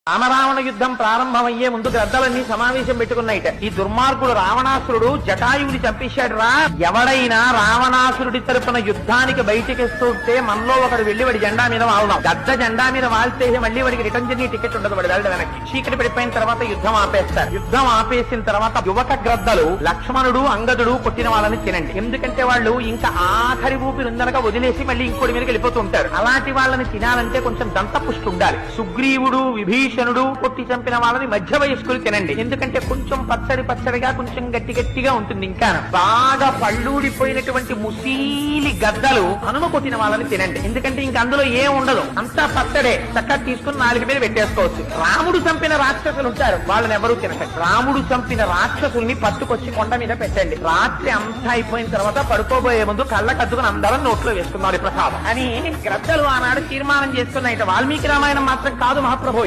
రామరావణ యుద్ధం ప్రారంభమయ్యే ముందు గ్రద్దలన్నీ సమావేశం పెట్టుకున్నాయిట. ఈ దుర్మార్గుడు రావణాసురుడు జటాయువుని చంపేశాడు రా. ఎవడైనా రావణాసురుడి తరపున యుద్ధానికి బయటికిస్తుంటే మనలో ఒకడు వెళ్లి వాడి జెండా మీద వాళ్దాం. గద్ద జెండా మీద వాళ్తే మళ్ళీ వాడికి రిటర్న్ జర్నీ టికెట్ ఉండదు. వాడి వెళ్ళడం వెనక్కి చీకటి పడిపోయిన తర్వాత యుద్ధం ఆపేస్తారు. యుద్ధం ఆపేసిన తర్వాత యువక గ్రద్దలు లక్ష్మణుడు అంగదుడు కొట్టిన వాళ్ళని తినండి. ఎందుకంటే వాళ్ళు ఇంకా ఆఖరి ఊపిరి ఉందనక వదిలేసి మళ్ళీ ఇంకోటి మీదకి వెళ్ళిపోతూ ఉంటారు. అలాంటి వాళ్ళని తినాలంటే కొంచెం దంతపుష్టి ఉండాలి. సుగ్రీవుడు విభీషణుడు కొట్టి చంపిన వాళ్ళని మధ్య వయస్కులు తినండి. ఎందుకంటే కొంచెం పచ్చడిగా కొంచెం గట్టిగా ఉంటుంది. ఇంకా బాగా పళ్ళూడిపోయినటువంటి ముసీలి గద్దలు హనుమ కొట్టిన వాళ్ళని తినండి. ఎందుకంటే ఇంక అందులో ఏం ఉండదు, అంతా పచ్చడే. చక్కగా తీసుకుని నాలుగు మీద పెట్టేసుకోవచ్చు. రాముడు చంపిన రాక్షసులు ఉంటారు, వాళ్ళని ఎవరూ తినకండి. రాముడు చంపిన రాక్షసుల్ని పట్టుకొచ్చి కొండ మీద పెట్టండి. రాత్రి అంతా అయిపోయిన తర్వాత పడుకోబోయే ముందు కళ్ళ కద్దుకుని అందరం నోట్లో వేసుకున్నారు ప్రసాదం అని గ్రద్దలు ఆనాడు తీర్మానం చేసుకున్నాయి. వాల్మీకి రామాయణం మాత్రం కాదు మహాప్రభు.